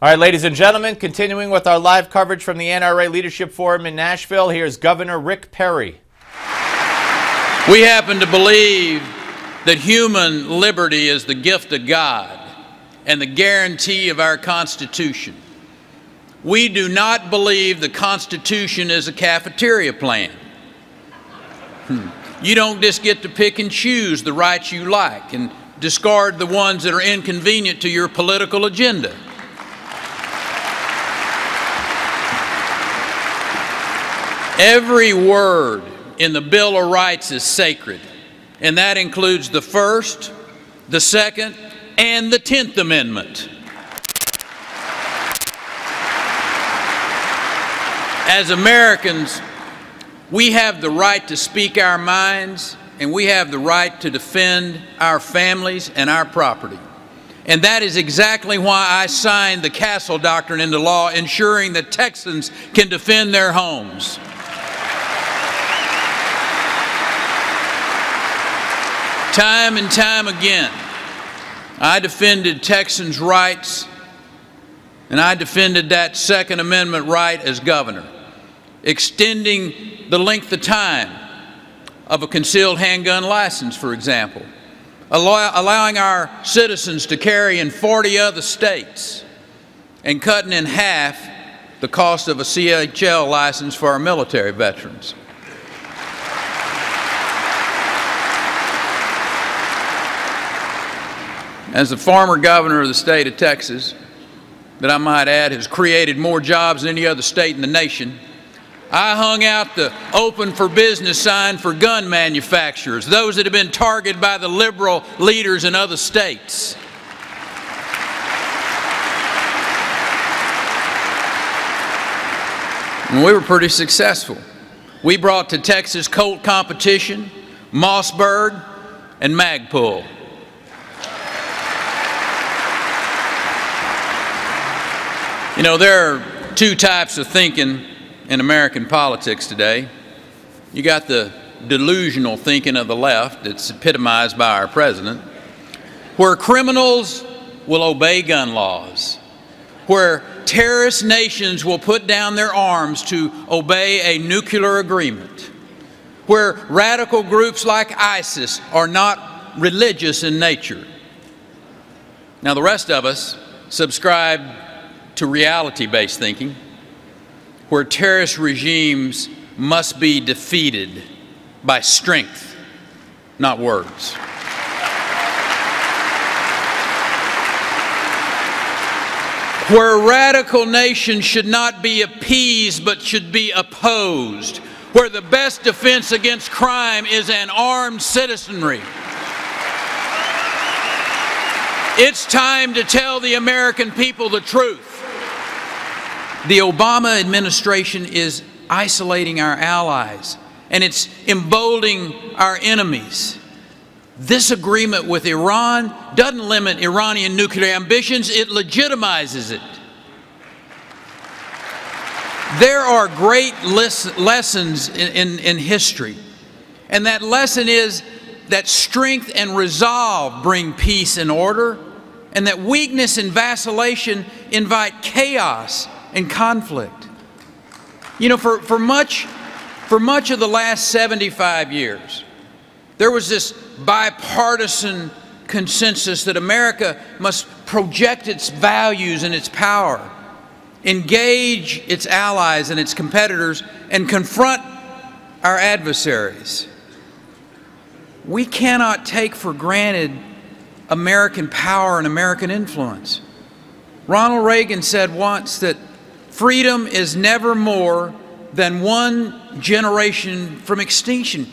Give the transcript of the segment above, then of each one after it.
All right, ladies and gentlemen, continuing with our live coverage from the NRA Leadership Forum in Nashville, here's Governor Rick Perry. We happen to believe that human liberty is the gift of God and the guarantee of our Constitution. We do not believe the Constitution is a cafeteria plan. You don't just get to pick and choose the rights you like and discard the ones that are inconvenient to your political agenda. Every word in the Bill of Rights is sacred, and that includes the First, the Second, and the 10th Amendment. As Americans, we have the right to speak our minds, and we have the right to defend our families and our property. And that is exactly why I signed the Castle Doctrine into law, ensuring that Texans can defend their homes. Time and time again, I defended Texans' rights, and I defended that Second Amendment right as governor, extending the length of time of a concealed handgun license, for example, allowing our citizens to carry in 40 other states, and cutting in half the cost of a CHL license for our military veterans. As the former governor of the state of Texas, that I might add has created more jobs than any other state in the nation, I hung out the open for business sign for gun manufacturers, those that have been targeted by the liberal leaders in other states. And we were pretty successful. We brought to Texas Colt competition, Malzberg, and Magpul. You know, there are two types of thinking in American politics today. You got the delusional thinking of the left that's epitomized by our president, where criminals will obey gun laws, where terrorist nations will put down their arms to obey a nuclear agreement, where radical groups like ISIS are not religious in nature. Now, the rest of us subscribe to reality-based thinking, where terrorist regimes must be defeated by strength, not words. Where radical nations should not be appeased but should be opposed, where the best defense against crime is an armed citizenry. It's time to tell the American people the truth. The Obama administration is isolating our allies, and it's emboldening our enemies. This agreement with Iran doesn't limit Iranian nuclear ambitions, it legitimizes it. There are great lessons in history, and that lesson is that strength and resolve bring peace and order, and that weakness and vacillation invite chaos and conflict. You know, for much of the last 75 years, there was this bipartisan consensus that America must project its values and its power, engage its allies and its competitors, and confront our adversaries. We cannot take for granted American power and American influence. Ronald Reagan said once that freedom is never more than one generation from extinction.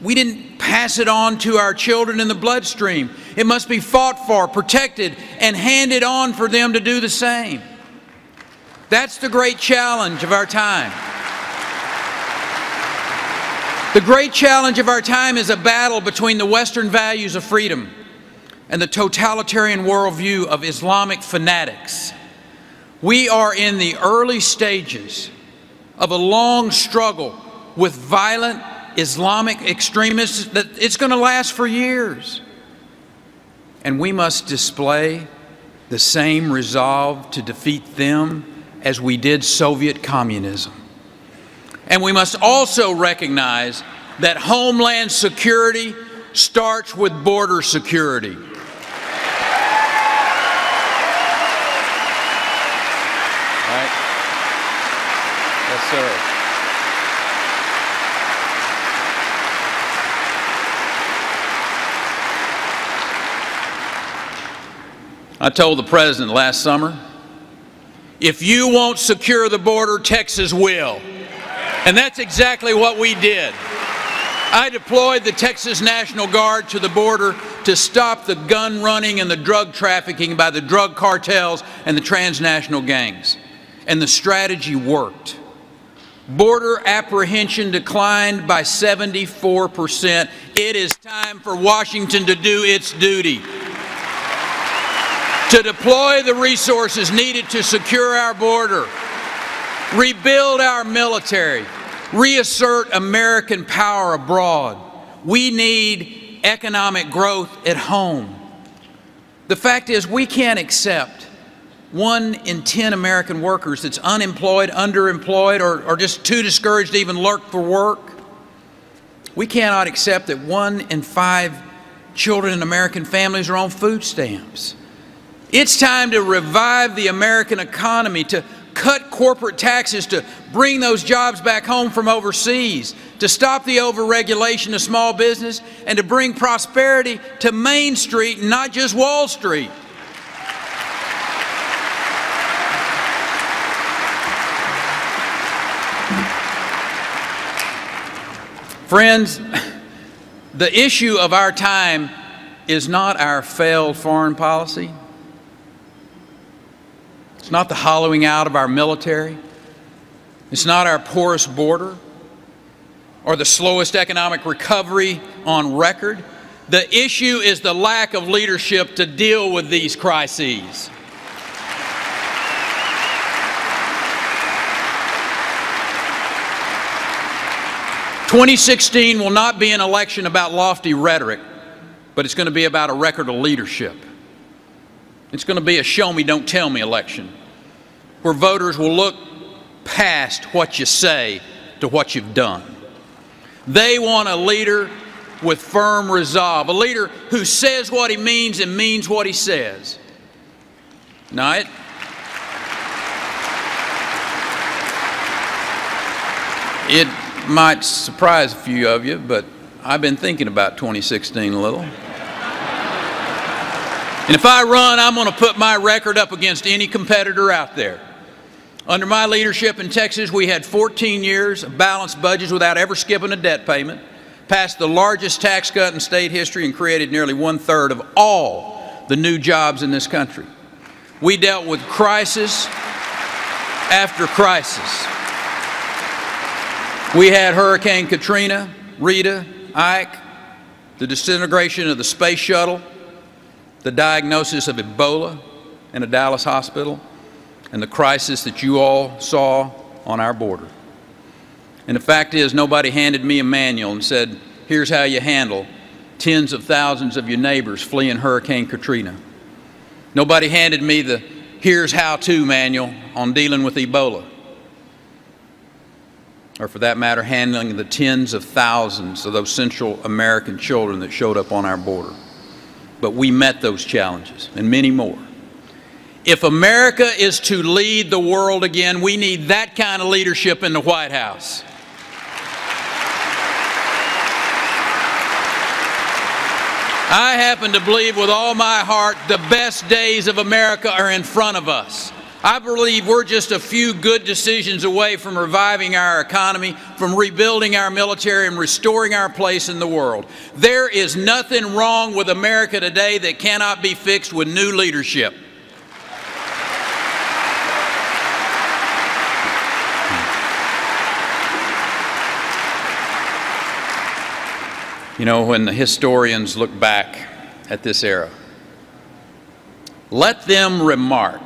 We didn't pass it on to our children in the bloodstream. It must be fought for, protected, and handed on for them to do the same. That's the great challenge of our time. The great challenge of our time is a battle between the Western values of freedom and the totalitarian worldview of Islamic fanatics. We are in the early stages of a long struggle with violent Islamic extremists that it's going to last for years. And we must display the same resolve to defeat them as we did Soviet communism. And we must also recognize that homeland security starts with border security. Right? Yes, sir. I told the President last summer, if you won't secure the border, Texas will. And that's exactly what we did. I deployed the Texas National Guard to the border to stop the gun running and the drug trafficking by the drug cartels and the transnational gangs. And the strategy worked. Border apprehension declined by 74%. It is time for Washington to do its duty, to deploy the resources needed to secure our border, rebuild our military, reassert American power abroad. We need economic growth at home. The fact is, we can't accept 1 in 10 American workers that's unemployed, underemployed, or just too discouraged to even look for work. We cannot accept that 1 in 5 children in American families are on food stamps. It's time to revive the American economy, to cut corporate taxes, to bring those jobs back home from overseas, to stop the overregulation of small business, and to bring prosperity to Main Street and not just Wall Street. Friends, the issue of our time is not our failed foreign policy. It's not the hollowing out of our military. It's not our porous border or the slowest economic recovery on record. The issue is the lack of leadership to deal with these crises. "2016 will not be an election about lofty rhetoric, but it's going to be about a record of leadership. It's going to be a show me, don't tell me election, where voters will look past what you say to what you've done. They want a leader with firm resolve, a leader who says what he means and means what he says. Now, it might surprise a few of you, but I've been thinking about 2016 a little. And if I run, I'm going to put my record up against any competitor out there. Under my leadership in Texas, we had 14 years of balanced budgets without ever skipping a debt payment, passed the largest tax cut in state history, and created nearly 1/3 of all the new jobs in this country. We dealt with crisis after crisis. We had Hurricane Katrina, Rita, Ike, the disintegration of the space shuttle, the diagnosis of Ebola in a Dallas hospital, and the crisis that you all saw on our border. And the fact is, nobody handed me a manual and said, here's how you handle tens of thousands of your neighbors fleeing Hurricane Katrina. Nobody handed me the here's how-to manual on dealing with Ebola, or for that matter, handling the tens of thousands of those Central American children that showed up on our border. But we met those challenges and many more. If America is to lead the world again, we need that kind of leadership in the White House. I happen to believe with all my heart the best days of America are in front of us. I believe we're just a few good decisions away from reviving our economy, from rebuilding our military, and restoring our place in the world. There is nothing wrong with America today that cannot be fixed with new leadership. You know, when the historians look back at this era, let them remark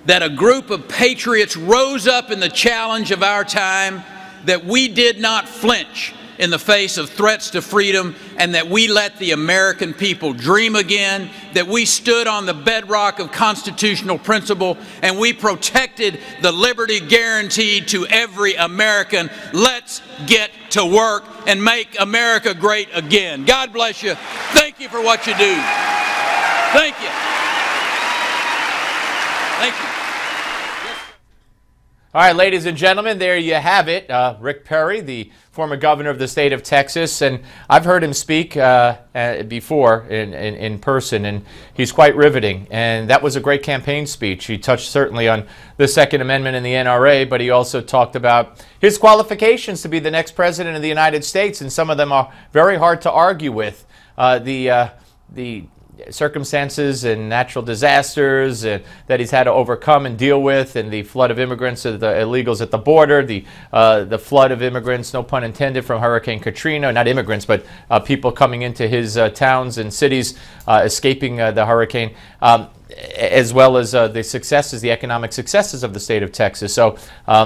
that a group of patriots rose up in the challenge of our time, that we did not flinch, in the face of threats to freedom, and that we let the American people dream again, that we stood on the bedrock of constitutional principle, and we protected the liberty guaranteed to every American. Let's get to work and make America great again. God bless you. Thank you for what you do. Thank you. Thank you. All right, ladies and gentlemen, there you have it. Rick Perry, the former governor of the state of Texas, and I've heard him speak before in person, and he's quite riveting. And that was a great campaign speech. He touched certainly on the Second Amendment and the NRA, but he also talked about his qualifications to be the next president of the United States, and some of them are very hard to argue with. The circumstances and natural disasters that he's had to overcome and deal with, and the flood of immigrants, the illegals at the border, the flood of immigrants, no pun intended, from Hurricane Katrina, not immigrants, but people coming into his towns and cities, escaping the hurricane, as well as the successes, the economic successes of the state of Texas. So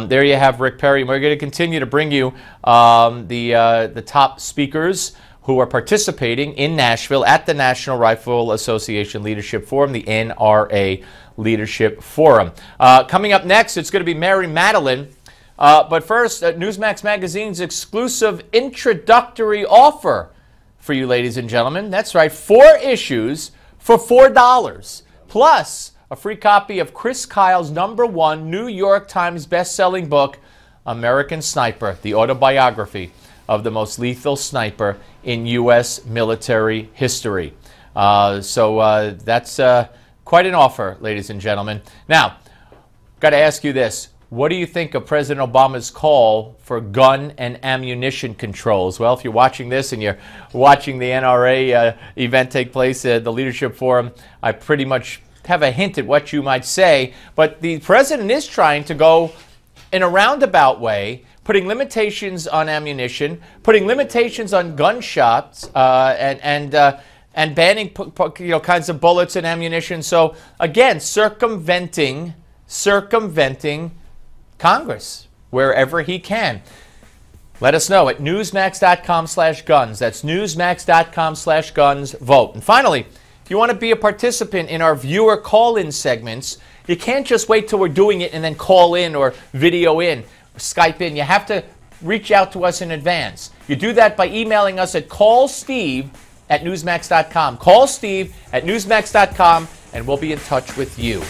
there you have Rick Perry. We're going to continue to bring you the top speakers who are participating in Nashville at the National Rifle Association Leadership Forum, the NRA Leadership Forum. Coming up next, it's going to be Mary Madeline. But first, Newsmax Magazine's exclusive introductory offer for you, ladies and gentlemen. That's right, 4 issues for $4, plus a free copy of Chris Kyle's #1 New York Times best-selling book, American Sniper, the autobiography of the most lethal sniper in U.S. military history. So that's quite an offer, ladies and gentlemen. Now, got to ask you this. What do you think of President Obama's call for gun and ammunition controls? Well, if you're watching this and you're watching the NRA event take place at the Leadership Forum, I pretty much have a hint at what you might say. But the president is trying to go in a roundabout way, putting limitations on ammunition, putting limitations on gunshots, and banning kinds of bullets and ammunition. So again, circumventing Congress wherever he can. Let us know at newsmax.com/guns. That's newsmax.com/guns. Vote. And finally, if you want to be a participant in our viewer call-in segments, you can't just wait till we're doing it and then call in or video in. Skype in. You have to reach out to us in advance. You do that by emailing us at callsteve@newsmax.com. Call Steve at newsmax.com, and we'll be in touch with you.